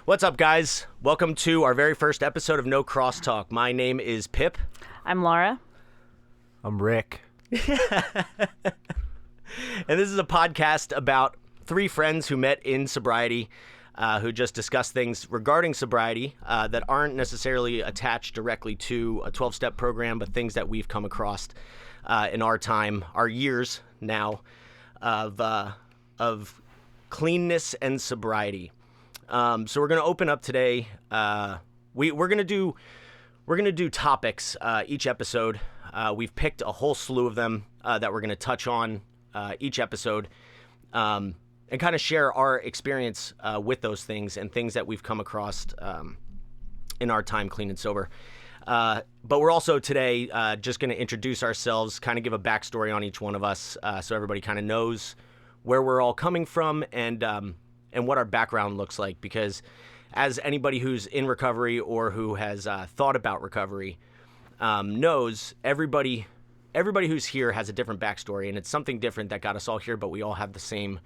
What's up, guys? Welcome to our very first episode of No Crosstalk. My name is Pip. I'm Laura. I'm Rick. And this is a podcast about three friends who met in sobriety, who just discuss things regarding sobriety that aren't necessarily attached directly to a 12-step program, but things that we've come across in our time, our years now, of cleanness and sobriety. So we're going to open up today. We're going to do topics each episode. We've picked a whole slew of them that we're going to touch on each episode, and kind of share our experience with those things and things that we've come across in our time clean and sober. But we're also today just going to introduce ourselves, kind of give a backstory on each one of us, so everybody kind of knows where we're all coming from and what our background looks like. Because as anybody who's in recovery or who has thought about recovery knows, everybody who's here has a different backstory, and it's something different that got us all here, but we all have the same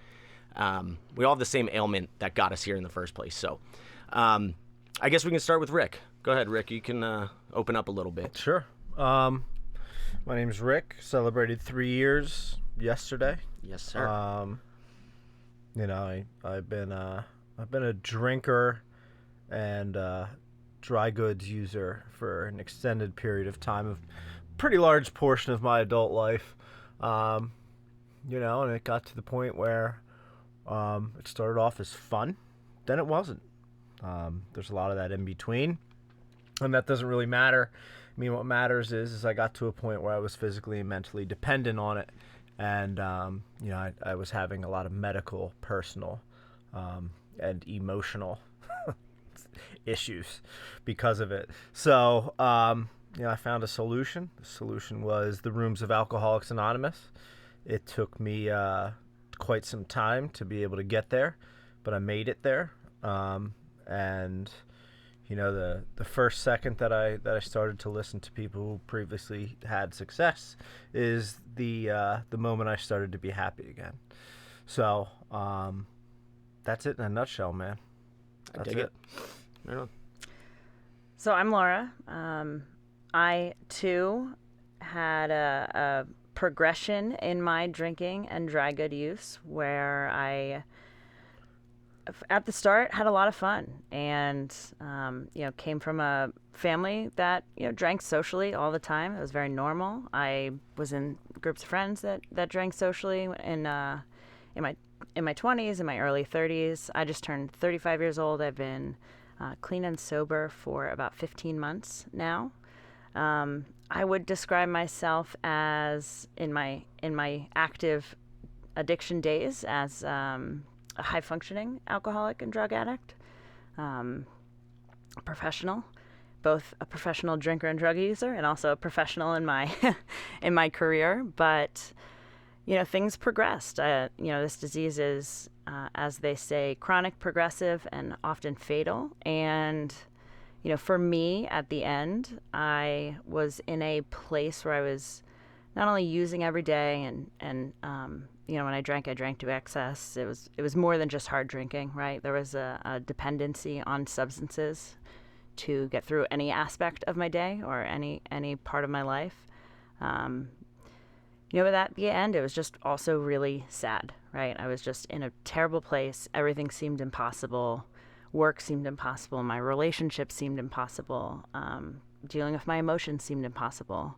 ailment that got us here in the first place. So I guess we can start with Rick. Go ahead, Rick. You can open up a little bit. Sure. My name's Rick. Celebrated 3 years yesterday. Yes, sir. I've been a drinker and dry goods user for an extended period of time, of pretty large portion of my adult life. And it got to the point where it started off as fun, then it wasn't. There's a lot of that in between, and that doesn't really matter. I mean, what matters is I got to a point where I was physically and mentally dependent on it, and I was having a lot of medical, personal, and emotional issues because of it. So I found a solution. The solution was the rooms of Alcoholics Anonymous. It took me quite some time to be able to get there, but I made it there. And the first second that I started to listen to people who previously had success is the moment I started to be happy again. So that's it in a nutshell, man. I dig it. Right on. So I'm Laura. I too had a progression in my drinking and dry good use where I, at the start, had a lot of fun and, came from a family that, drank socially all the time. It was very normal. I was in groups of friends that drank socially in my 20s, in my early 30s. I just turned 35 years old. I've been clean and sober for about 15 months now. I would describe myself as, in my active addiction days, as a high-functioning alcoholic and drug addict, professional, both a professional drinker and drug user, and also a professional in my in my career. But things progressed. This disease is, as they say, chronic, progressive, and often fatal. And for me, at the end, I was in a place where I was not only using every day and when I drank to excess. It was more than just hard drinking, right? There was a dependency on substances to get through any aspect of my day or any part of my life. But at the end, it was just also really sad, right? I was just in a terrible place. Everything seemed impossible. Work seemed impossible. My relationship seemed impossible. Dealing with my emotions seemed impossible.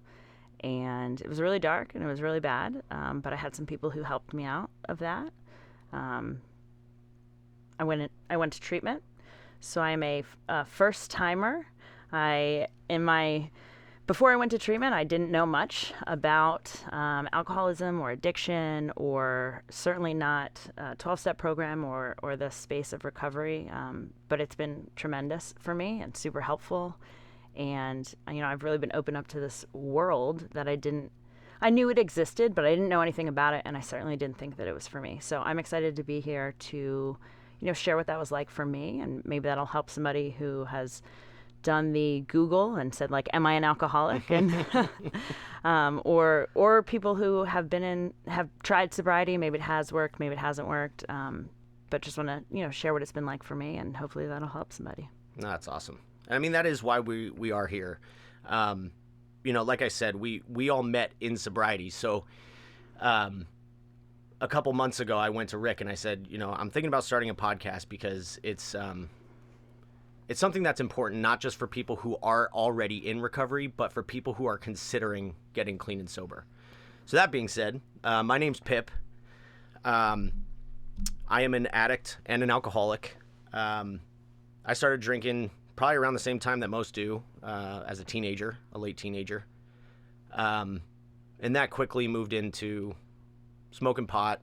And it was really dark and it was really bad. But I had some people who helped me out of that. I went to treatment. So I'm a first timer. Before I went to treatment, I didn't know much about alcoholism or addiction, or certainly not a 12-step program or the space of recovery. But it's been tremendous for me and super helpful. And, I've really been open up to this world that I knew it existed, but I didn't know anything about it. And I certainly didn't think that it was for me. So I'm excited to be here to, share what that was like for me. And maybe that'll help somebody who has done the Google and said, like, am I an alcoholic? And or people who have tried sobriety. Maybe it has worked, maybe it hasn't worked. but just want to, share what it's been like for me, and hopefully that'll help somebody. No, that's awesome. I mean, that is why we are here. Like I said, we all met in sobriety. So a couple months ago, I went to Rick and I said, I'm thinking about starting a podcast because it's something that's important, not just for people who are already in recovery, but for people who are considering getting clean and sober. So that being said, my name's Pip. I am an addict and an alcoholic. I started drinking probably around the same time that most do, as a late teenager. And that quickly moved into smoking pot,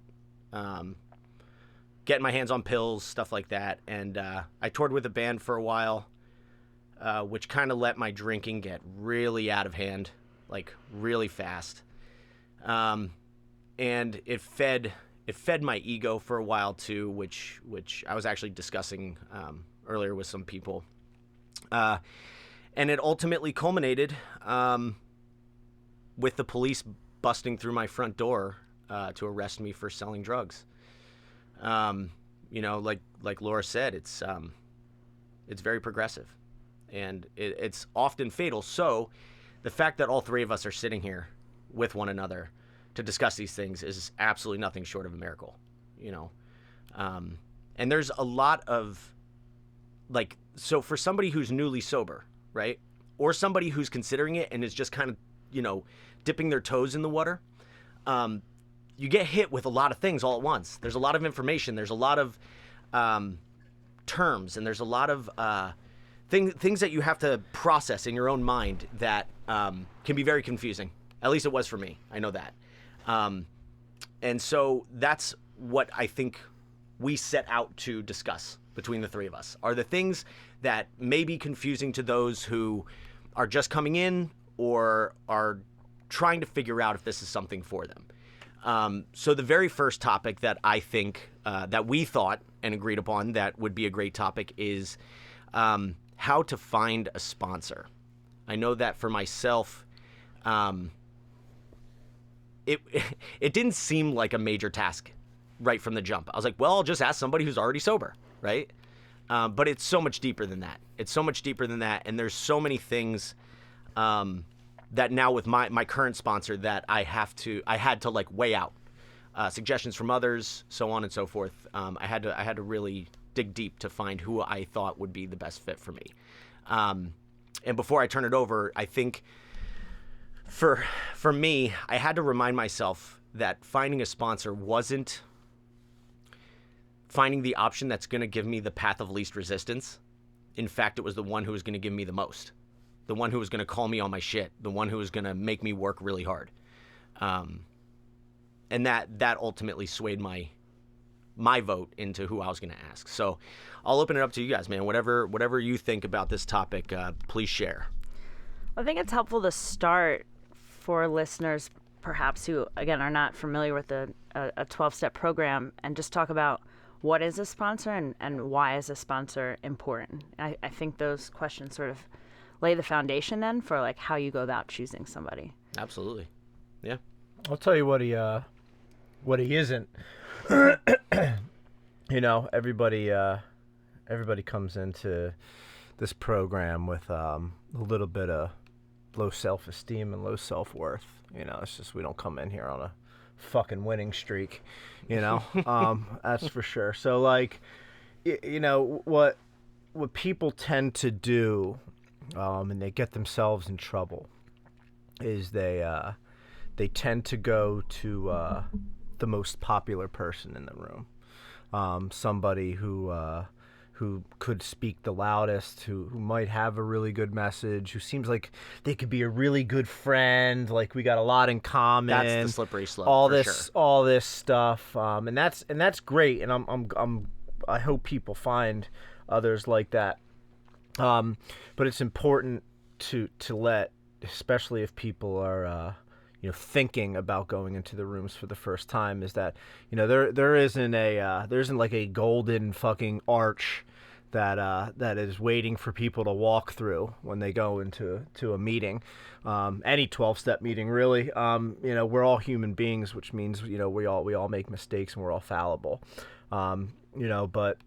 getting my hands on pills, stuff like that. And I toured with a band for a while, which kind of let my drinking get really out of hand, like really fast. And it fed my ego for a while too, which I was actually discussing earlier with some people. And it ultimately culminated with the police busting through my front door to arrest me for selling drugs. Like Laura said, it's very progressive, and it's often fatal. So the fact that all three of us are sitting here with one another to discuss these things is absolutely nothing short of a miracle, and there's a lot of so for somebody who's newly sober, right? Or somebody who's considering it and is just kind of, dipping their toes in the water, you get hit with a lot of things all at once. There's a lot of information. There's a lot of terms, and there's a lot of things that you have to process in your own mind that can be very confusing. At least it was for me. I know that. And so that's what I think we set out to discuss between the three of us, are the things that may be confusing to those who are just coming in or are trying to figure out if this is something for them. So the very first topic that I think that we thought and agreed upon that would be a great topic is how to find a sponsor. I know that for myself, it didn't seem like a major task right from the jump. I was like, well, I'll just ask somebody who's already sober, right? But it's so much deeper than that. And there's so many things that now with my current sponsor that I had to weigh out suggestions from others, so on and so forth. I had to really dig deep to find who I thought would be the best fit for me. And before I turn it over, I think for me, I had to remind myself that finding a sponsor wasn't finding the option that's going to give me the path of least resistance. In fact, it was the one who was going to give me the most. The one who was going to call me on my shit. The one who was going to make me work really hard. And that ultimately swayed my vote into who I was going to ask. So I'll open it up to you guys, man. Whatever you think about this topic, please share. I think it's helpful to start for listeners, perhaps who, again, are not familiar with a 12-step program, and just talk about what is a sponsor and why is a sponsor important. I think those questions sort of lay the foundation then for how you go about choosing somebody. Absolutely. Yeah. I'll tell you what he isn't. Everybody comes into this program with a little bit of low self-esteem and low self-worth. It's just we don't come in here on a fucking winning streak, that's for sure. So what people tend to do, and they get themselves in trouble, is they tend to go to the most popular person in the room, somebody who could speak the loudest, who might have a really good message, who seems like they could be a really good friend, like we got a lot in common. That's the slippery slope. All this stuff, and that's great, and I hope people find others like that. But it's important to let, especially if people are thinking about going into the rooms for the first time, is that there isn't a golden fucking arch that is waiting for people to walk through when they go into a meeting, any 12-step meeting really. We're all human beings, which means we all make mistakes and we're all fallible. But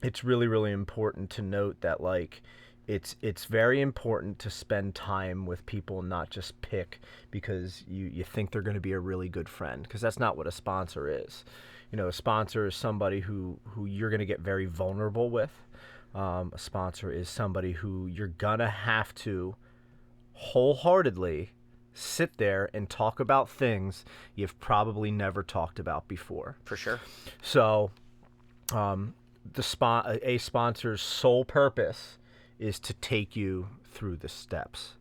it's really, really important to note that, like, it's very important to spend time with people and not just pick because you think they're going to be a really good friend, because that's not what a sponsor is. A sponsor is somebody who you're going to get very vulnerable with. A sponsor is somebody who you're going to have to wholeheartedly sit there and talk about things you've probably never talked about before. For sure. So a sponsor's sole purpose is to take you through the steps.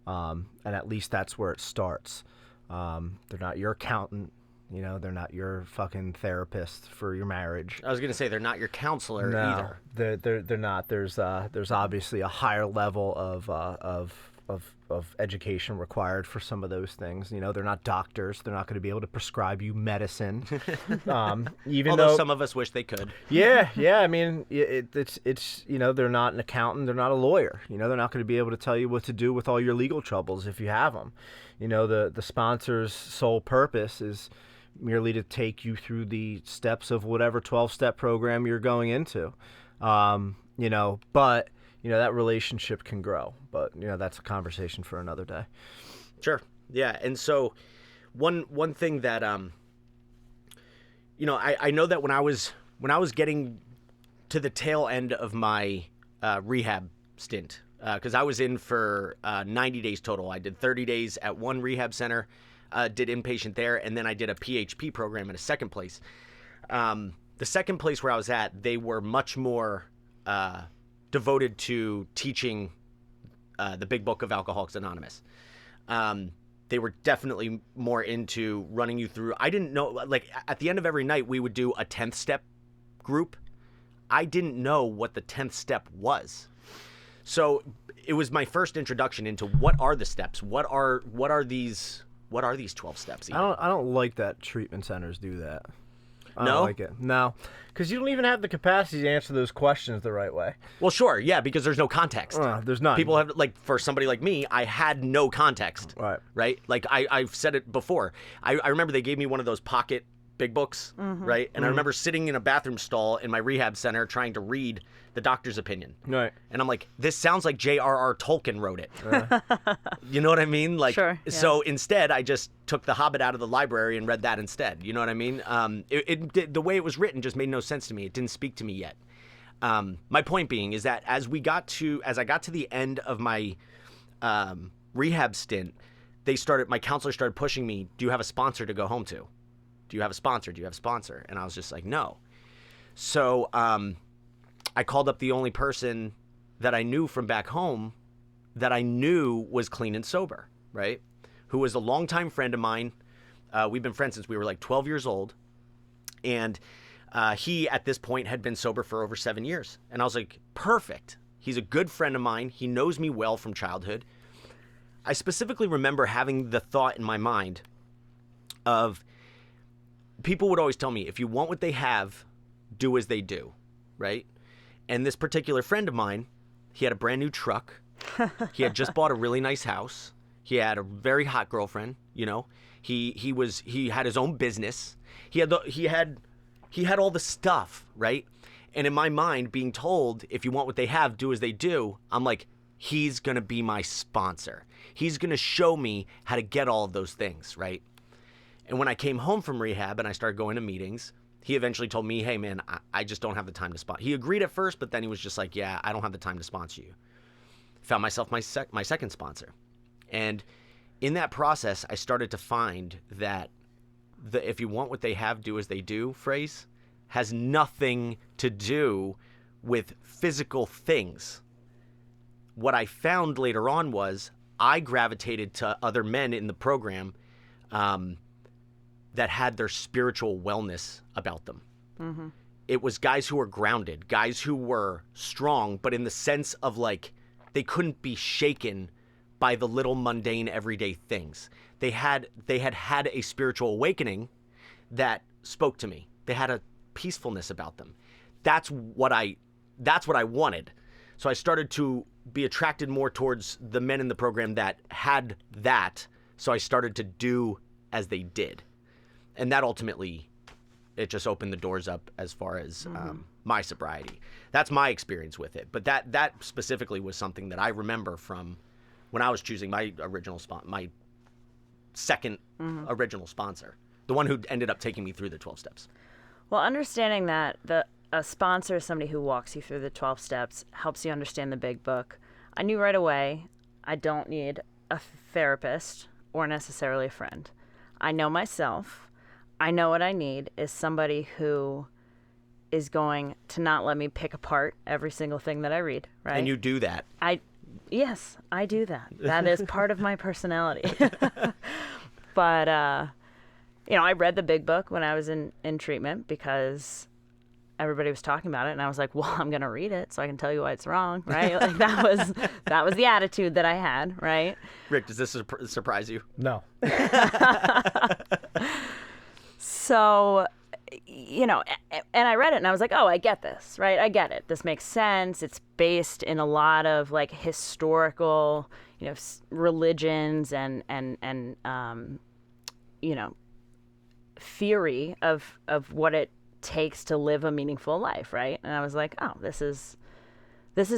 And at least that's where it starts. They're not your accountant. They're not your fucking therapist for your marriage. I was going to say they're not your counselor either. They're not. There's obviously a higher level of education required for some of those things. They're not doctors. They're not going to be able to prescribe you medicine. Even Although though some of us wish they could. Yeah. I mean, it's they're not an accountant. They're not a lawyer. They're not going to be able to tell you what to do with all your legal troubles if you have them. The sponsor's sole purpose is merely to take you through the steps of whatever 12-step program you're going into. But that relationship can grow, but that's a conversation for another day. Sure. Yeah. And so one thing that I know that when I was getting to the tail end of my rehab stint, because I was in for 90 days total. I did 30 days at one rehab center, did inpatient there, and then I did a PHP program at a second place. The second place where I was at, they were much more devoted to teaching the big book of Alcoholics Anonymous. They were definitely more into running you through. I didn't know, like, at the end of every night, we would do a 10th step group. I didn't know what the 10th step was. So it was my first introduction into what are the steps? What are these 12 steps? Even? I don't like that treatment centers do that. I No? don't like it. No, because you don't even have the capacity to answer those questions the right way. Well, sure, yeah, because there's no context. There's not. People have, like, for somebody like me, I had no context. Right. Like, I've said it before. I remember they gave me one of those pocket big books, right? And I remember sitting in a bathroom stall in my rehab center trying to read the doctor's opinion. Right. And I'm like, this sounds like J.R.R. Tolkien wrote it. You know what I mean? Like, Sure, yeah. So instead, I just took The Hobbit out of the library and read that instead. You know what I mean? The way it was written just made no sense to me. It didn't speak to me yet. My point being is that as I got to the end of my rehab stint, my counselor started pushing me, do you have a sponsor to go home to? Do you have a sponsor? Do you have a sponsor? And I was just like, no. So I called up the only person that I knew from back home that I knew was clean and sober, right? Who was a longtime friend of mine. We've been friends since we were like 12 years old. And he, at this point, had been sober for over 7 years. And I was like, perfect. He's a good friend of mine. He knows me well from childhood. I specifically remember having the thought in my mind of, people would always tell me, if you want what they have, do as they do, right? And this particular friend of mine, he had a brand new truck. He had just bought a really nice house. He had a very hot girlfriend, He had his own business. He had all the stuff, right? And in my mind, being told, if you want what they have, do as they do, I'm like, he's going to be my sponsor. He's going to show me how to get all of those things, right? And when I came home from rehab and I started going to meetings, he eventually told me, hey, man, I just don't have the time to sponsor. He agreed at first, but then he was just like, yeah, I don't have the time to sponsor you. Found myself my second sponsor. And in that process, I started to find that the if you want what they have, do as they do phrase has nothing to do with physical things. What I found later on was I gravitated to other men in the program that had their spiritual wellness about them. Mm-hmm. It was guys who were grounded, guys who were strong, but in the sense of, like, they couldn't be shaken by the little mundane everyday things. They had a spiritual awakening that spoke to me. They had a peacefulness about them. That's what I wanted. So I started to be attracted more towards the men in the program that had that. So I started to do as they did. And that ultimately just opened the doors up as far as my sobriety. That's my experience with it. But that specifically was something that I remember from when I was choosing my my second original sponsor, the one who ended up taking me through the 12 steps. Well, understanding that a sponsor is somebody who walks you through the 12 steps, helps you understand the big book. I knew right away I don't need a therapist or necessarily a friend. I know myself. I know what I need is somebody who is going to not let me pick apart every single thing that I read, right? And you do that. Yes, I do that. That is part of my personality. But, I read the big book when I was in treatment because everybody was talking about it, and I was like, well, I'm going to read it so I can tell you why it's wrong, right? Like that was the attitude that I had, right? Rick, does this surprise you? No. So, and I read it and I was like, oh, I get this, right? I get it. This makes sense. It's based in a lot of like historical, religions and theory of what it takes to live a meaningful life, right? And I was like, oh, this is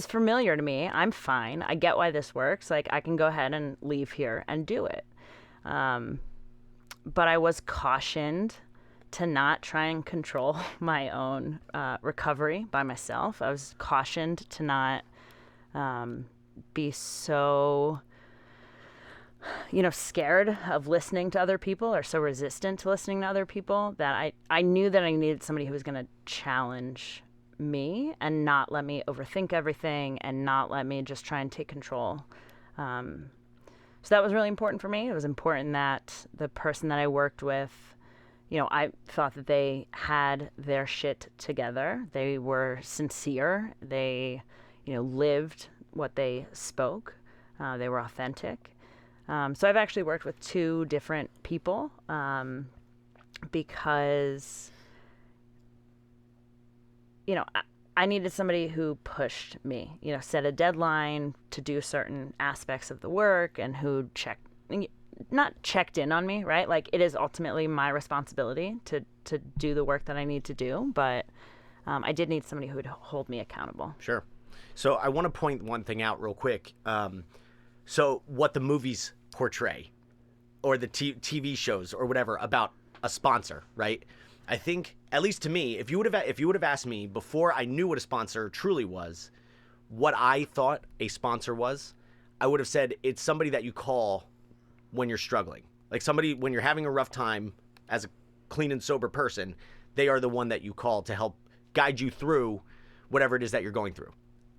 familiar to me. I'm fine. I get why this works. Like, I can go ahead and leave here and do it. But I was cautioned to not try and control my own recovery by myself. I was cautioned to not be so, scared of listening to other people or so resistant to listening to other people that I knew that I needed somebody who was going to challenge me and not let me overthink everything and not let me just try and take control. So that was really important for me. It was important that the person that I worked with, I thought that they had their shit together. They were sincere. They, lived what they spoke. They were authentic. So I've actually worked with 2 different people because, I needed somebody who pushed me, set a deadline to do certain aspects of the work and who not checked in on me, right? Like, it is ultimately my responsibility to do the work that I need to do, but I did need somebody who would hold me accountable. Sure. So I want to point one thing out real quick. So what the movies portray or the TV shows or whatever about a sponsor, right? I think, at least to me, if you would have asked me before I knew what a sponsor truly was, what I thought a sponsor was, I would have said it's somebody that you call when you're struggling. Like, somebody when you're having a rough time as a clean and sober person, they are the one that you call to help guide you through whatever it is that you're going through.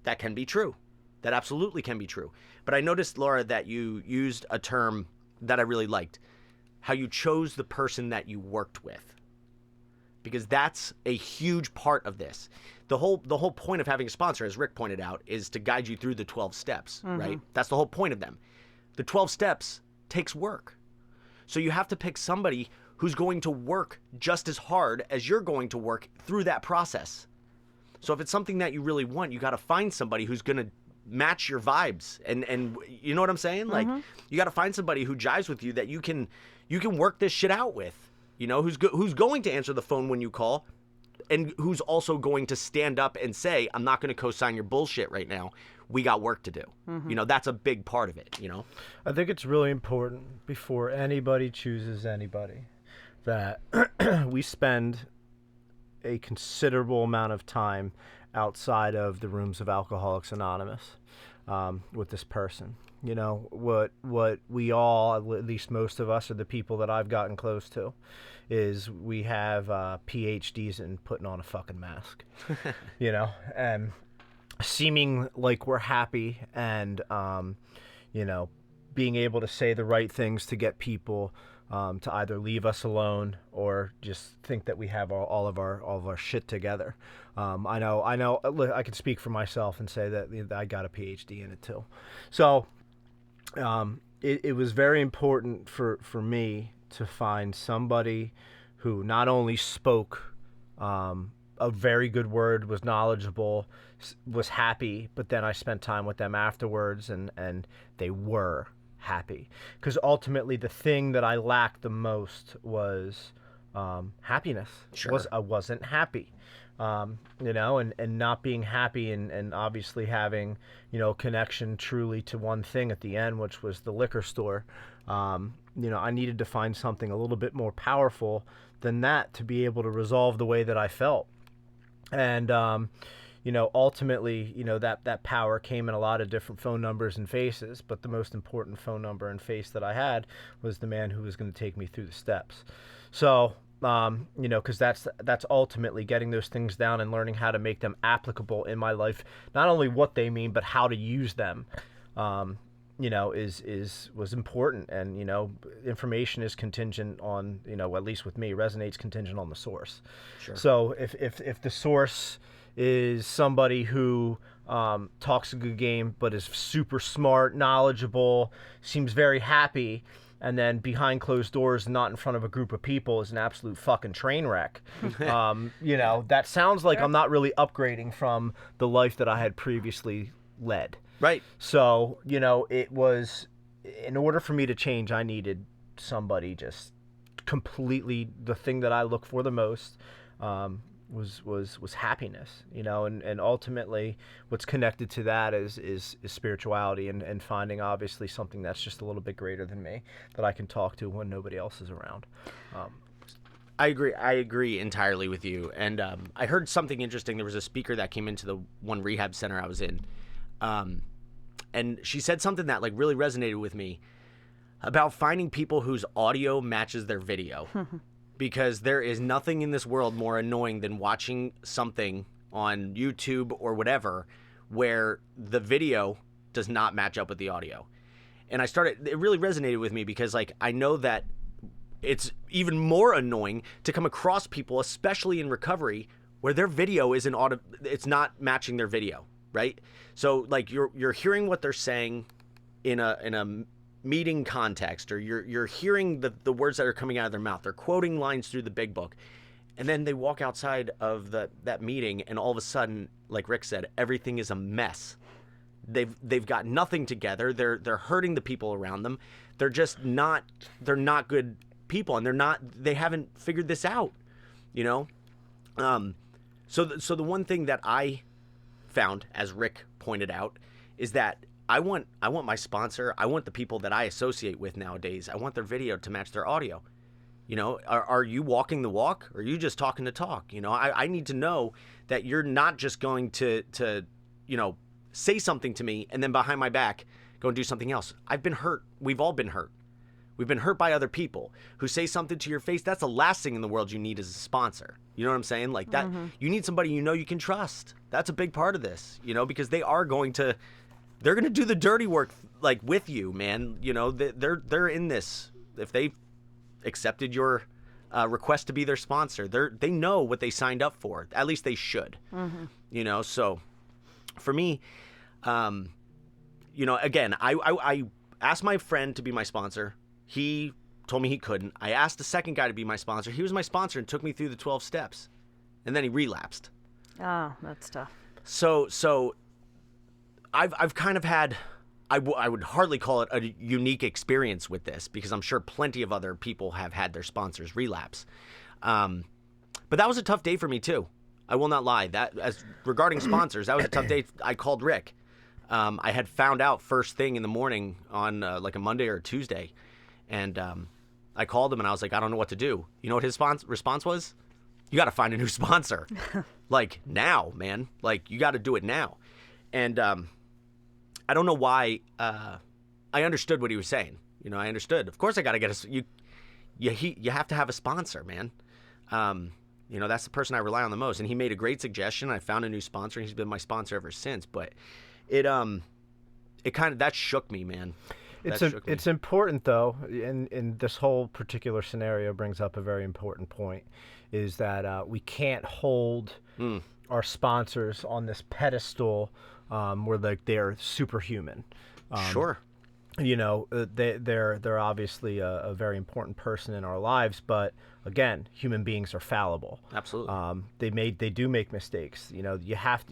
That can be true. That absolutely can be true. But I noticed, Laura, that you used a term that I really liked, how you chose the person that you worked with. Because that's a huge part of this. The whole point of having a sponsor, as Rick pointed out, is to guide you through the 12 steps, right? That's the whole point of them. The 12 steps takes work. So you have to pick somebody who's going to work just as hard as you're going to work through that process. So if it's something that you really want, you got to find somebody who's going to match your vibes. And you know what I'm saying? Like, you got to find somebody who jives with you that you can work this shit out with. Who's going to answer the phone when you call, and who's also going to stand up and say, I'm not going to co-sign your bullshit right now. We got work to do. That's a big part of it, I think it's really important before anybody chooses anybody that we spend a considerable amount of time outside of the rooms of Alcoholics Anonymous with this person. What we all, at least most of us, or the people that I've gotten close to, is we have PhDs in putting on a fucking mask, and seeming like we're happy and, being able to say the right things to get people to either leave us alone or just think that we have all of our shit together. I know. I can speak for myself and say that I got a PhD in it too. So it was very important for me to find somebody who not only spoke a very good word, was knowledgeable, was happy, but then I spent time with them afterwards and they were happy. Because ultimately the thing that I lacked the most was happiness. Sure. I wasn't happy. And not being happy and obviously having, connection truly to one thing at the end, which was the liquor store. I needed to find something a little bit more powerful than that to be able to resolve the way that I felt. And, ultimately, that power came in a lot of different phone numbers and faces, but the most important phone number and face that I had was the man who was going to take me through the steps. So, because that's ultimately getting those things down and learning how to make them applicable in my life, not only what they mean, but how to use them, was important. And, information is contingent on, at least with me, resonates contingent on the source. Sure. So if the source is somebody who talks a good game, but is super smart, knowledgeable, seems very happy, and then behind closed doors, not in front of a group of people, is an absolute fucking train wreck. That sounds like I'm not really upgrading from the life that I had previously led. Right. So, it was, in order for me to change, I needed somebody just completely, the thing that I look for the most, was happiness, and ultimately what's connected to that is spirituality and finding obviously something that's just a little bit greater than me that I can talk to when nobody else is around. I agree entirely with you. And I heard something interesting. There was a speaker that came into the one rehab center I was in, and she said something that like really resonated with me about finding people whose audio matches their video. Because there is nothing in this world more annoying than watching something on YouTube or whatever where the video does not match up with the audio. And it really resonated with me because like I know that it's even more annoying to come across people, especially in recovery, where their video it's not matching their video, right? So like you're hearing what they're saying in a meeting context, or you're hearing the words that are coming out of their mouth. They're quoting lines through the big book, and then they walk outside of that meeting, and all of a sudden, like Rick said, everything is a mess. They've got nothing together. They're hurting the people around them. They're not good people, and they haven't figured this out, So the one thing that I found, as Rick pointed out, is that I want my sponsor, I want the people that I associate with nowadays, I want their video to match their audio. Are you walking the walk, or are you just talking the talk? I need to know that you're not just going to say something to me and then behind my back go and do something else. I've been hurt. We've all been hurt. We've been hurt by other people who say something to your face. That's the last thing in the world you need as a sponsor. You know what I'm saying? Like that, You need somebody you can trust. That's a big part of this, because they're going to do the dirty work like with you, man. They're in this. If they accepted your request to be their sponsor, they know what they signed up for. At least they should. So for me, again, I asked my friend to be my sponsor. He told me he couldn't. I asked the second guy to be my sponsor. He was my sponsor and took me through the 12 steps, and then he relapsed. Oh, that's tough. So I've kind of had, I would hardly call it a unique experience with this, because I'm sure plenty of other people have had their sponsors relapse. But that was a tough day for me too. I will not lie. That, as regarding sponsors, that was a tough day. I called Rick. I had found out first thing in the morning on like a Monday or a Tuesday, and I called him and I was like, I don't know what to do. You know what his response was? You got to find a new sponsor. Like now, man. Like you got to do it now. And I don't know why. I understood what he was saying. I understood. Of course, I got to get you have to have a sponsor, man. That's the person I rely on the most. And he made a great suggestion. I found a new sponsor, and he's been my sponsor ever since. But it kind of, that shook me, man. It's important though, and this whole particular scenario brings up a very important point, is that we can't hold our sponsors on this pedestal where like they're superhuman. Sure. They're obviously a very important person in our lives, but again, human beings are fallible. Absolutely. They do make mistakes. You have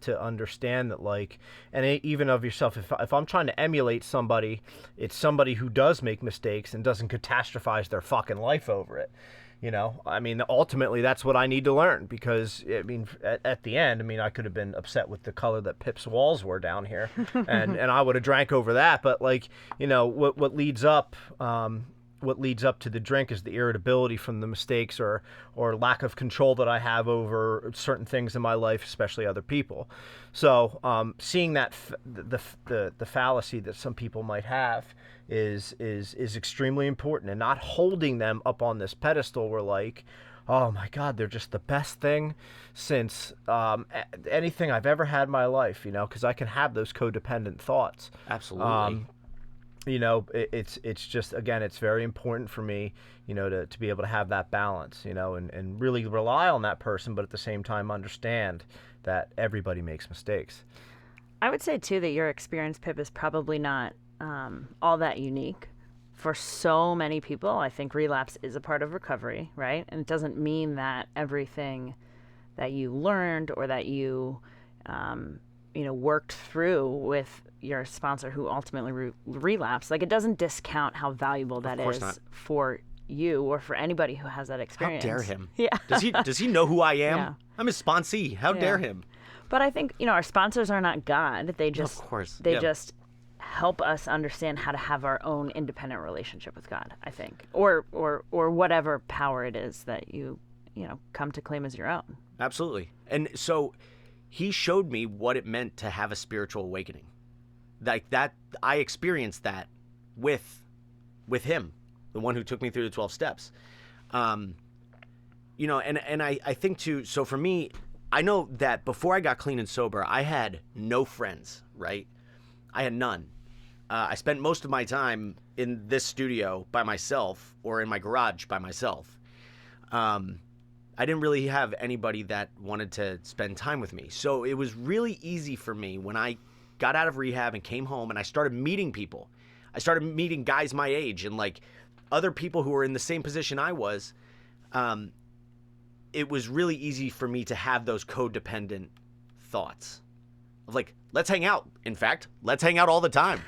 to understand that, like, and even of yourself. If I'm trying to emulate somebody, it's somebody who does make mistakes and doesn't catastrophize their fucking life over it. You know, I mean, ultimately, that's what I need to learn because, I mean, at the end, I mean, I could have been upset with the color that Pip's walls were down here, and I would have drank over that. But like, you know, what leads up to the drink is the irritability from the mistakes or lack of control that I have over certain things in my life, especially other people. So seeing that the fallacy that some people might have is extremely important, and not holding them up on this pedestal where like, oh my God, they're just the best thing since anything I've ever had in my life, you know, because I can have those codependent thoughts. Absolutely. You know, it's just, again, it's very important for me, you know, to be able to have that balance, you know, and really rely on that person, but at the same time understand that everybody makes mistakes. I would say too that your experience, Pip, is probably not all that unique. For so many people, I think relapse is a part of recovery, right? And it doesn't mean that everything that you learned or that you worked through with your sponsor who ultimately relapsed, like, it doesn't discount how valuable that is not. for you or for anybody who has that experience. How dare him? Yeah. Does he know who I am? Yeah. I'm his sponsee. How dare him? But I think, our sponsors are not God. They just, of course. they just help us understand how to have our own independent relationship with God, I think, or whatever power it is that you come to claim as your own. Absolutely. And so he showed me what it meant to have a spiritual awakening. Like that, I experienced that with him, the one who took me through the 12 steps. And I think too, so for me, I know that before I got clean and sober, I had no friends, right? I had none. I spent most of my time in this studio by myself or in my garage by myself. I didn't really have anybody that wanted to spend time with me. So it was really easy for me when I got out of rehab and came home and I started meeting people. I started meeting guys my age and like other people who were in the same position I was. It was really easy for me to have those codependent thoughts of like, let's hang out. In fact, let's hang out all the time.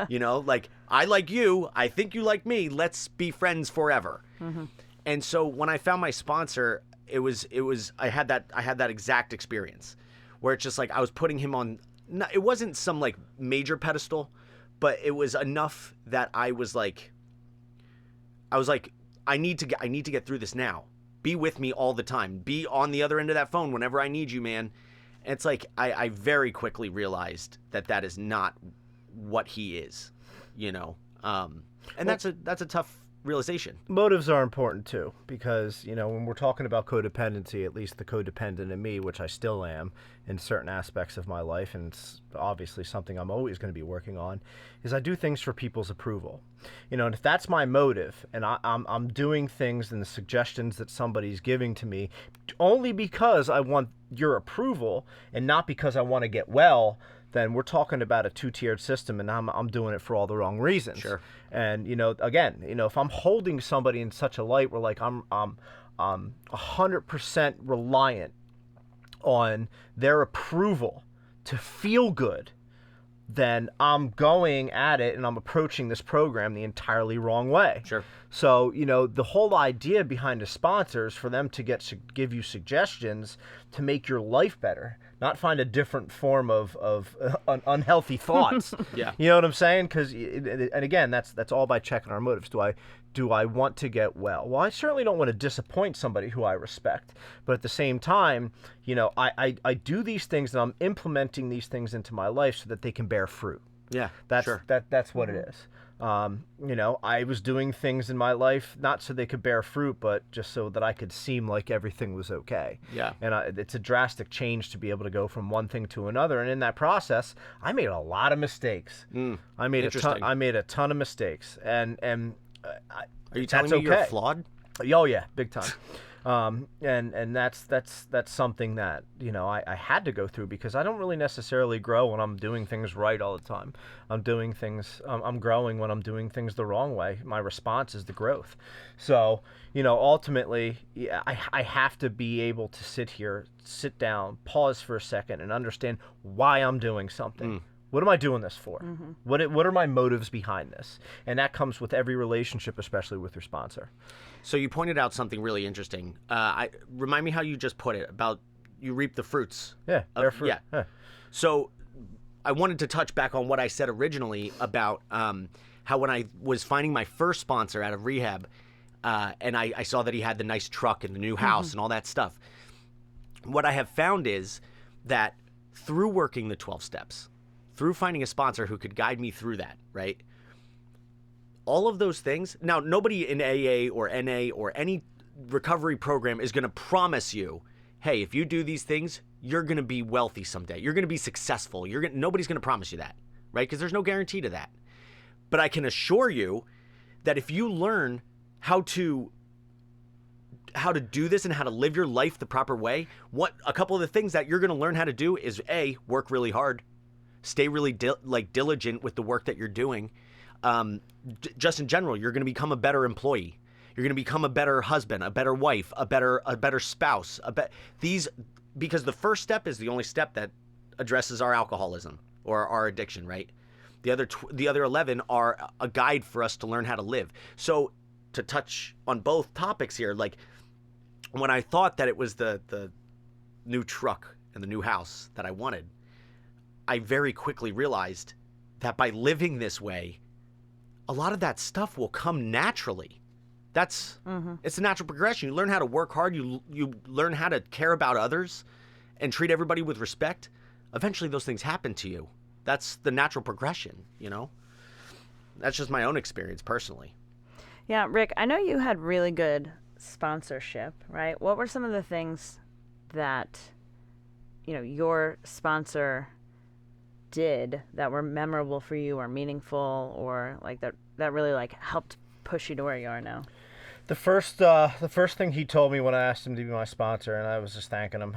Like, I like you. I think you like me. Let's be friends forever. Mm-hmm. And so when I found my sponsor, I had that exact experience where it's just like I was putting him on. It wasn't some like major pedestal, but it was enough that I was like, I need to get through this now. Be with me all the time. Be on the other end of that phone whenever I need you, man. And it's like I very quickly realized that is not what he is, and that's a tough realization. Motives are important too, because when we're talking about codependency, at least the codependent in me, which I still am in certain aspects of my life, and it's obviously something I'm always going to be working on, is I do things for people's approval. And if that's my motive, and I'm doing things and the suggestions that somebody's giving to me only because I want your approval and not because I want to get well, then we're talking about a two-tiered system, and I'm doing it for all the wrong reasons. Sure. And again, if I'm holding somebody in such a light where like I'm 100% reliant on their approval to feel good, then I'm going at it and I'm approaching this program the entirely wrong way. Sure. So, the whole idea behind a sponsor is for them to give you suggestions to make your life better, not find a different form of unhealthy thoughts. Yeah. You know what I'm saying? And again, that's all by checking our motives. Do I want to get well? Well, I certainly don't want to disappoint somebody who I respect, but at the same time, I do these things and I'm implementing these things into my life so that they can bear fruit. Yeah, that's sure. That's what it is. I was doing things in my life not so they could bear fruit, but just so that I could seem like everything was okay. Yeah. And it's a drastic change to be able to go from one thing to another. And in that process, I made a lot of mistakes. I made a ton of mistakes. And are you telling me you're flawed? Oh yeah, big time. And that's something that I had to go through because I don't really necessarily grow when I'm doing things right all the time. I'm growing when I'm doing things the wrong way. My response is the growth. So ultimately, I have to be able to sit down, pause for a second, and understand why I'm doing something. What am I doing this for? What are my motives behind this? And that comes with every relationship, especially with your sponsor. So you pointed out something really interesting. Remind me how you just put it about you reap the fruits. Yeah, bear fruit. Yeah. Yeah. So I wanted to touch back on what I said originally about how when I was finding my first sponsor out of rehab, and I saw that he had the nice truck and the new house and all that stuff. What I have found is that through working the 12 steps, through finding a sponsor who could guide me through that, right? All of those things. Now, nobody in AA or NA or any recovery program is going to promise you, hey, if you do these things, you're going to be wealthy someday. You're going to be successful. Nobody's going to promise you that, right? Because there's no guarantee to that. But I can assure you that if you learn how to do this and how to live your life the proper way, a couple of the things that you're going to learn how to do is work really hard, stay really diligent with the work that you're doing. Just in general, you're going to become a better employee. You're going to become a better husband, a better wife, a better spouse. Because the first step is the only step that addresses our alcoholism or our addiction, right? The other 11 are a guide for us to learn how to live. So to touch on both topics here, like when I thought that it was the new truck and the new house that I wanted, I very quickly realized that by living this way, a lot of that stuff will come naturally. It's a natural progression. You learn how to work hard. You learn how to care about others and treat everybody with respect. Eventually those things happen to you. That's the natural progression, you know? That's just my own experience personally. Yeah, Rick, I know you had really good sponsorship, right? What were some of the things that, your sponsor did that were memorable for you or meaningful or like that really like helped push you to where you are now? The first thing he told me when I asked him to be my sponsor, and I was just thanking him,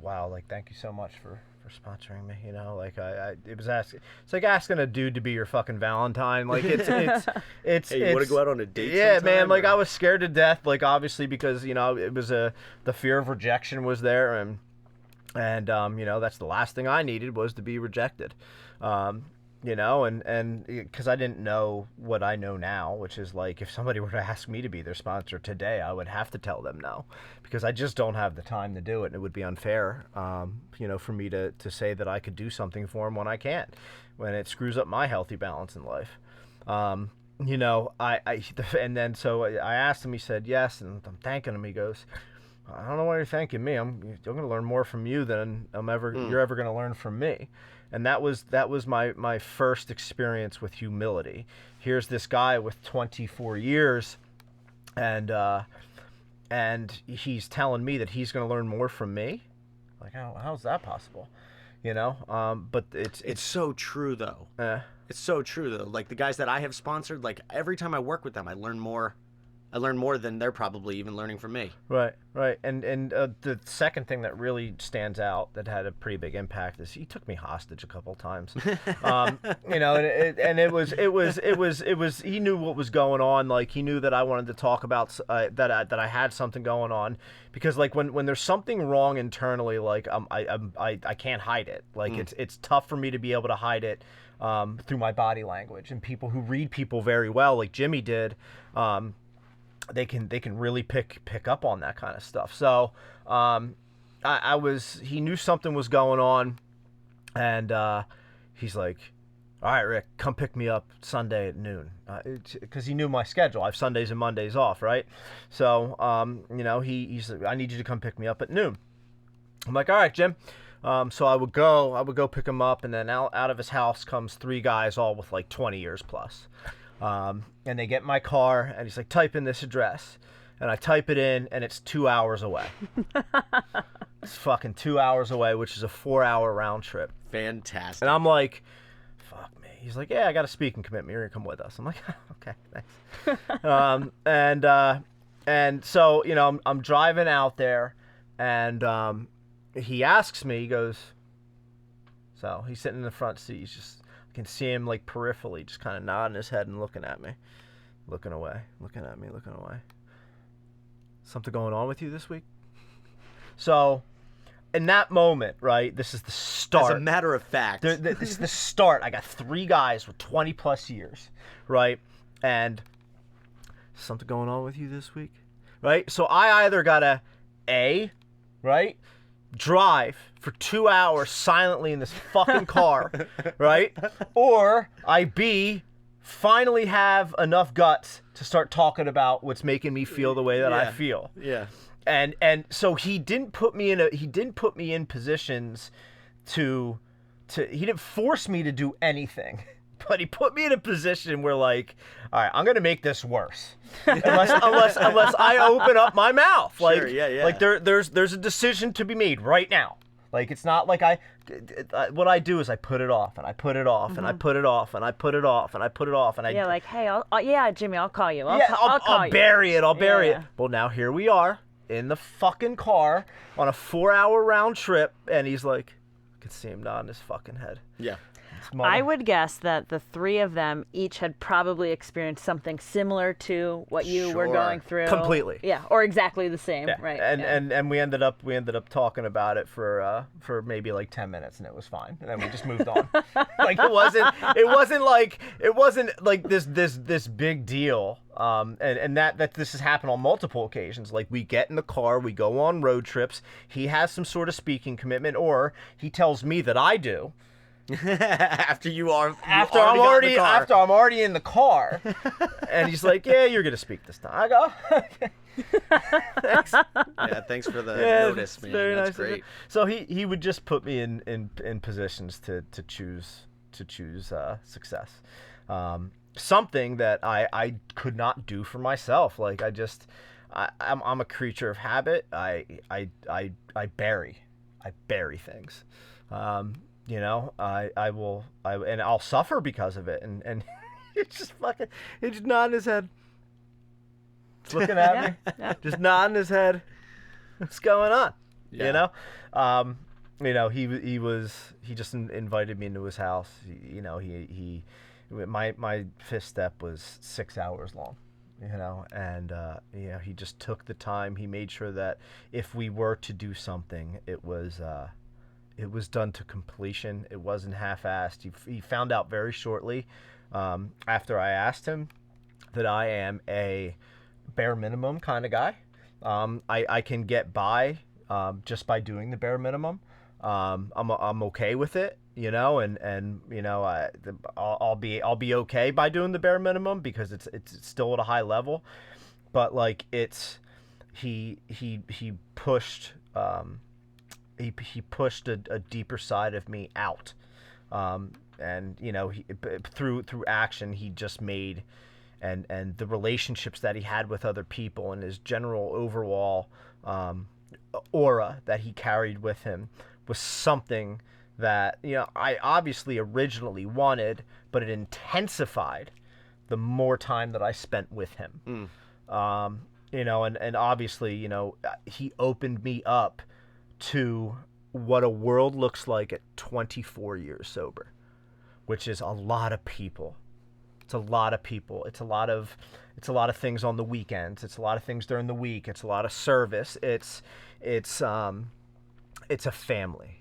wow, like thank you so much for sponsoring me, it's like asking a dude to be your fucking Valentine. Like it's hey, you want to go out on a date? Yeah, sometime, man. Like or? I was scared to death, like obviously because it was the fear of rejection was there, and that's the last thing I needed was to be rejected. And because I didn't know what I know now, which is like if somebody were to ask me to be their sponsor today, I would have to tell them no, because I just don't have the time to do it, and it would be unfair, for me to say that I could do something for them when I can't, when it screws up my healthy balance in life. And then so I asked him, he said yes, and I'm thanking him. He goes, I don't know why you're thanking me. I'm going to learn more from you than you're ever going to learn from me. And that was my first experience with humility. Here's this guy with 24 years, and he's telling me that he's going to learn more from me. Like how's that possible? But it's so true though. It's so true though. Like the guys that I have sponsored, like every time I work with them, I learn more than they're probably even learning from me. Right. And the second thing that really stands out that had a pretty big impact is he took me hostage a couple of times. And it was he knew what was going on. Like he knew that I wanted to talk about that I had something going on, because like when there's something wrong internally, like I can't hide it. Like it's tough for me to be able to hide it through my body language, and people who read people very well, like Jimmy did, they can really pick up on that kind of stuff. So he knew something was going on, and he's like, all right, Rick, come pick me up Sunday at noon, because he knew my schedule. I have Sundays and Mondays off, right? So he's like, I need you to come pick me up at noon. I'm like, all right, Jim. So I would go pick him up, and then out of his house comes 3 guys, all with like 20 years plus. And they get in my car, and he's like, type in this address. And I type it in, and it's 2 hours away. It's fucking 2 hours away, which is a 4-hour round trip. Fantastic. And I'm like, fuck me. He's like, yeah, I got a speaking commitment. You're going to come with us. I'm like, okay, thanks. And so, I'm driving out there, and he asks me, he goes, so he's sitting in the front seat. He's just, I can see him like peripherally just kind of nodding his head and looking at me, looking away, looking at me, looking away. Something going on with you this week? So in that moment, right, this is the start. As a matter of fact. This is the start. I got 3 guys with 20 plus years, right? And something going on with you this week, right? So I either gotta right, drive for 2 hours silently in this fucking car, right? Or I finally have enough guts to start talking about what's making me feel the way that I feel. Yeah. And so he didn't put me in positions to he didn't force me to do anything. But he put me in a position where, like, all right, I'm gonna make this worse, unless I open up my mouth. Like, sure, yeah. Like there's a decision to be made right now. Like, it's not like what I do is I put it off and I put it off and I put it off and I put it off and I put it off and I like, hey, Jimmy, I'll call you. I'll call you. bury it. I'll bury it. Well, now here we are in the fucking car on a 4-hour round trip, and he's like, I could see him nodding his fucking head. Yeah. I would guess that the 3 of them each had probably experienced something similar to what you were going through. Completely. Yeah, or exactly the same, right? And we ended up talking about it for maybe like 10 minutes, and it was fine. And then we just moved on. Like it wasn't like this big deal. And that this has happened on multiple occasions. Like, we get in the car, we go on road trips. He has some sort of speaking commitment, or he tells me that I do. After I'm already in the car, and he's like, "Yeah, you're gonna speak this time." I go, "Okay." Thanks. Yeah, thanks for the notice, man. Very That's nice. great. So he would just put me in positions to choose success, something that I could not do for myself. Like, I'm a creature of habit. I bury things. And I'll suffer because of it. And it's just fucking, he's just nodding his head. Just looking at me. Just nodding his head. What's going on? Yeah. He just invited me into his house. My fifth step was 6 hours long. And he just took the time. He made sure that if we were to do something, it was done to completion. It wasn't half-assed. He found out very shortly after I asked him that I am a bare minimum kind of guy. I can get by just by doing the bare minimum. I'm okay with it, I'll be okay by doing the bare minimum because it's still at a high level. But like, he pushed. He pushed a deeper side of me out, and through action he just made, and the relationships that he had with other people and his general overall aura that he carried with him was something that I obviously originally wanted, but it intensified the more time that I spent with him. And obviously he opened me up to what a world looks like at 24 years sober, which is a lot of people. It's a lot of people. It's a lot of things on the weekends. It's a lot of things during the week. It's a lot of service. It's a family.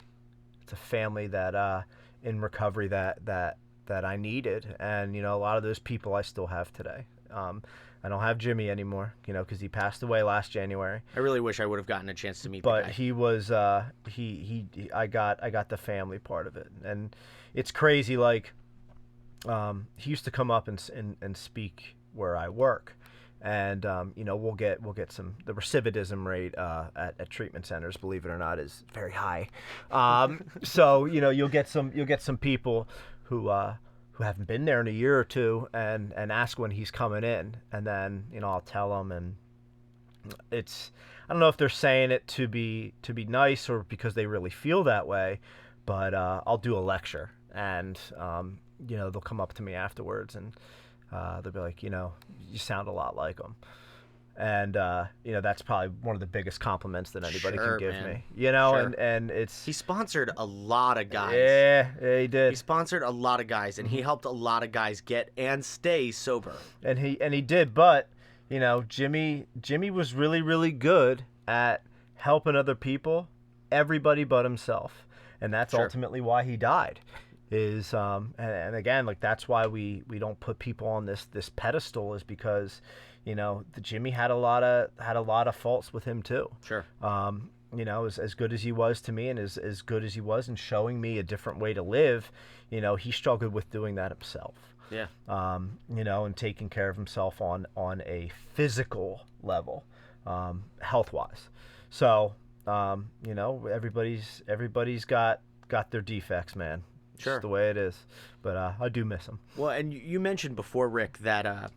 It's a family that in recovery that I needed, and a lot of those people I still have today. I don't have Jimmy anymore, because he passed away last January. I really wish I would have gotten a chance to meet the But guy. he was, I got the family part of it. And it's crazy, like, he used to come up and speak where I work. And, we'll get the recidivism rate at treatment centers, believe it or not, is very high. So, you'll get some people who haven't been there in a year or two and ask when he's coming in, and then I'll tell them, and it's, I don't know if they're saying it to be nice or because they really feel that way, but I'll do a lecture, and they'll come up to me afterwards, and they'll be like, you sound a lot like him. And that's probably one of the biggest compliments that anybody can give me. Sure. And it's, he sponsored a lot of guys. Yeah, he did. He sponsored a lot of guys, and he helped a lot of guys get and stay sober. And he did, but Jimmy was really, really good at helping other people everybody but himself, and that's Sure. ultimately why he died. Is and again, like, that's why we don't put people on this pedestal, is because, you know, the Jimmy had a lot of faults with him too. Sure. You know, as good as he was to me, and as good as he was in showing me a different way to live, you know, he struggled with doing that himself. Yeah. You know, and taking care of himself on a physical level, health wise. So, you know, everybody's got their defects, man. Sure. Just the way it is. But I do miss him. Well, and you mentioned before, Rick, that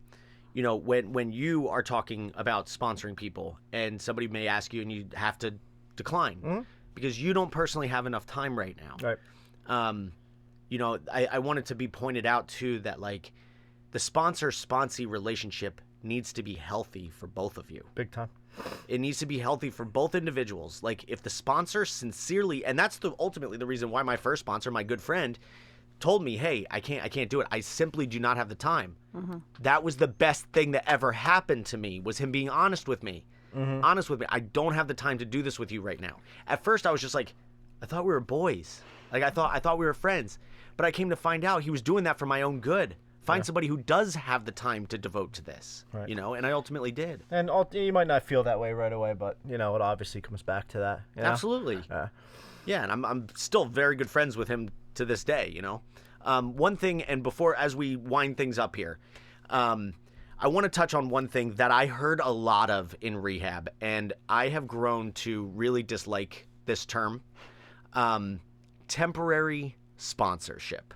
you know, when you are talking about sponsoring people and somebody may ask you and you have to decline because you don't personally have enough time right now. Right. You know, I wanted to be pointed out too that, like, the sponsor-sponsee relationship needs to be healthy for both of you. Big time. It needs to be healthy for both individuals. Like, if the sponsor sincerely, and that's ultimately the reason why my first sponsor, my good friend, told me, hey, I can't do it. I simply do not have the time. That was the best thing that ever happened to me, was him being honest with me. Honest with me. I don't have the time to do this with you right now. At first I was just like, I thought we were boys. Like, I thought we were friends. But I came to find out he was doing that for my own good. Find somebody who does have the time to devote to this, you know, and I ultimately did. And you might not feel that way right away, but, you know, it obviously comes back to that. You know? Absolutely. Yeah, and I'm still very good friends with him to this day, you know. One thing, and as we wind things up here, I want to touch on one thing that I heard a lot of in rehab, and I have grown to really dislike this term, temporary sponsorship.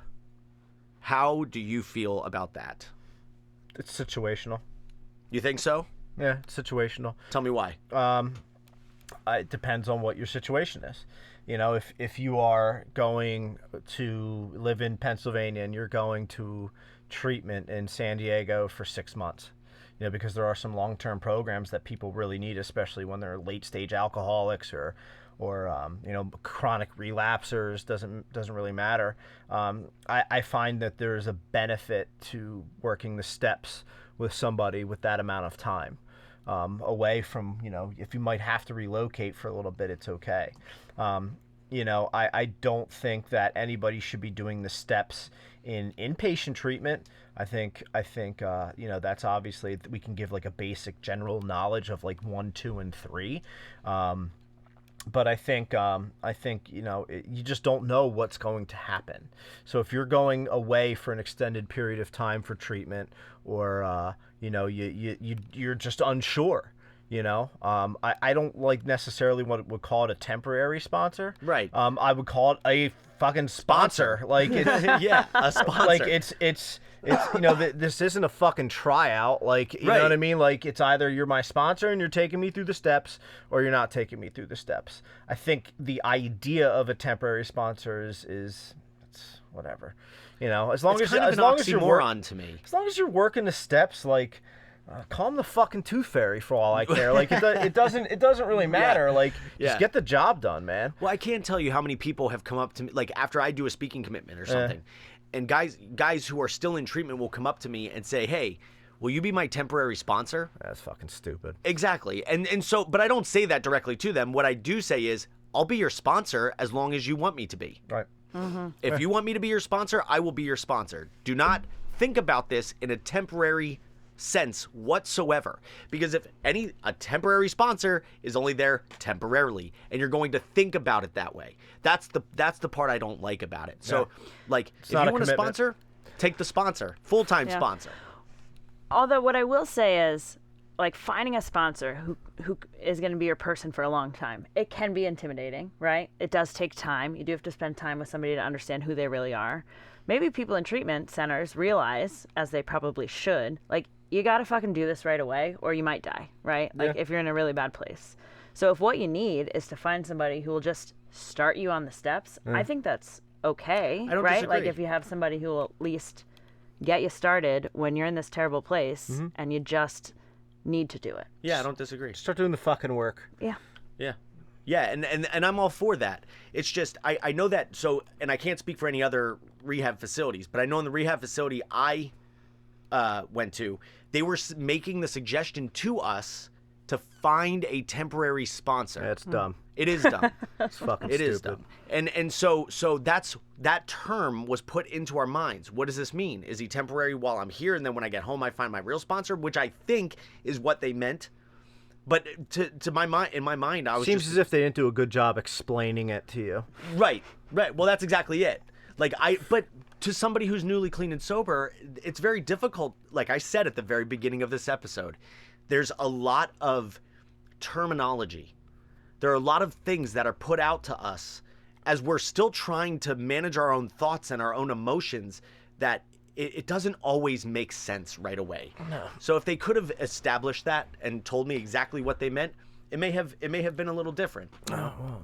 How do you feel about that? It's situational. You think so? Yeah, it's situational. Tell me why. It depends on what your situation is. You know, if you are going to live in Pennsylvania and you're going to treatment in San Diego for 6 months, you know, because there are some long-term programs that people really need, especially when they're late-stage alcoholics or you know, chronic relapsers, doesn't really matter. I find that there's a benefit to working the steps with somebody with that amount of time, away from, you know, if you might have to relocate for a little bit, it's okay. You know, I don't think that anybody should be doing the steps in inpatient treatment. I think you know, that's obviously, we can give like a basic general knowledge of like 1, 2, and 3. But I think you know, you just don't know what's going to happen. So if you're going away for an extended period of time for treatment, or you know, you're just unsure. You know, I don't like necessarily what would call it a temporary sponsor. Right. I would call it a fucking sponsor. Like, it's, yeah, a sponsor. Like, it's you know, this isn't a fucking tryout. Like, you know what I mean? Like, it's either you're my sponsor and you're taking me through the steps, or you're not taking me through the steps. I think the idea of a temporary sponsor is it's whatever. You know, as long as you're to me. As long as you're working the steps, like, call him the fucking tooth fairy for all I care. Like, it doesn't really matter. Yeah. Like, Yeah. just get the job done, man. Well, I can't tell you how many people have come up to me, like, after I do a speaking commitment or something, and guys who are still in treatment will come up to me and say, hey, will you be my temporary sponsor? That's fucking stupid. Exactly. And so, but I don't say that directly to them. What I do say is, I'll be your sponsor as long as you want me to be. Right. If you want me to be your sponsor, I will be your sponsor. Do not think about this in a temporary sense whatsoever, because if a temporary sponsor is only there temporarily, and you're going to think about it that way. That's the part I don't like about it. So, like, if you want a sponsor, take the sponsor, full-time sponsor. Although what I will say is, like, finding a sponsor who is going to be your person for a long time, it can be intimidating, right? It does take time. You do have to spend time with somebody to understand who they really are. Maybe people in treatment centers realize, as they probably should, like, you got to fucking do this right away or you might die, right? Like, if you're in a really bad place. So if what you need is to find somebody who will just start you on the steps, I think that's okay, I don't right? disagree. Like, if you have somebody who will at least get you started when you're in this terrible place and you just need to do it. Yeah, I don't disagree. Start doing the fucking work. Yeah. Yeah. Yeah, and I'm all for that. It's just, I know that, so, and I can't speak for any other rehab facilities, but I know in the rehab facility I went to, they were making the suggestion to us to find a temporary sponsor. That's dumb. It is dumb. It's fucking It stupid. is dumb. And so that term was put into our minds. What does this mean? Is he temporary while I'm here, and then when I get home I find my real sponsor, which I think is what they meant. But to my mind, in my mind, I was Seems as if they didn't do a good job explaining it to you. right. Well, that's exactly it. But to somebody who's newly clean and sober, it's very difficult. Like I said at the very beginning of this episode, there's a lot of terminology. There are a lot of things that are put out to us as we're still trying to manage our own thoughts and our own emotions that it doesn't always make sense right away. No. So if they could have established that and told me exactly what they meant, it may have been a little different. Oh, well,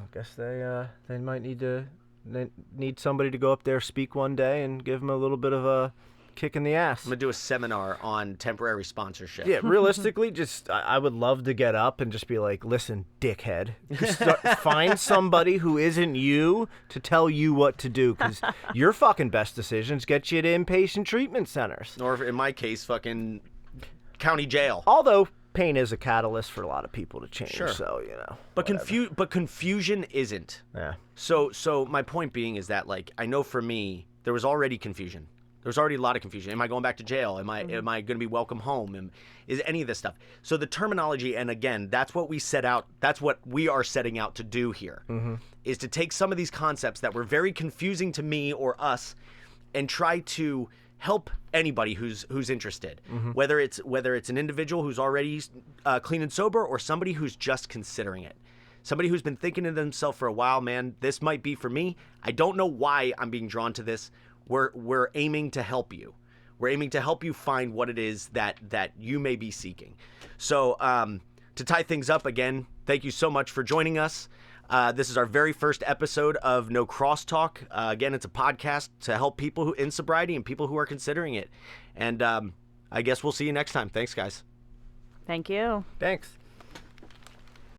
I guess they might need somebody to go up there, speak one day, and give them a little bit of a kick in the ass. I'm gonna do a seminar on temporary sponsorship. Yeah, realistically, I would love to get up and just be like, listen, dickhead, just find somebody who isn't you to tell you what to do, because your fucking best decisions get you to inpatient treatment centers. Or in my case, fucking county jail. Although pain is a catalyst for a lot of people to change, Sure. So, you know. But confusion isn't. Yeah. So my point being is that, like, I know for me, there was already confusion. There was already a lot of confusion. Am I going back to jail? Am I going to be welcome home? Is any of this stuff? So the terminology, and again, that's what we set out. That's what we are setting out to do here, is to take some of these concepts that were very confusing to me or us, and try to help anybody who's interested. Whether it's an individual who's already clean and sober, or somebody who's just considering it. Somebody who's been thinking to themselves for a while, man, this might be for me. I don't know why I'm being drawn to this. We're aiming to help you. We're aiming to help you find what it is that you may be seeking. So to tie things up again, thank you so much for joining us. This is our very first episode of No Crosstalk. Again, it's a podcast to help people who in sobriety and people who are considering it. And I guess we'll see you next time. Thanks, guys. Thank you. Thanks.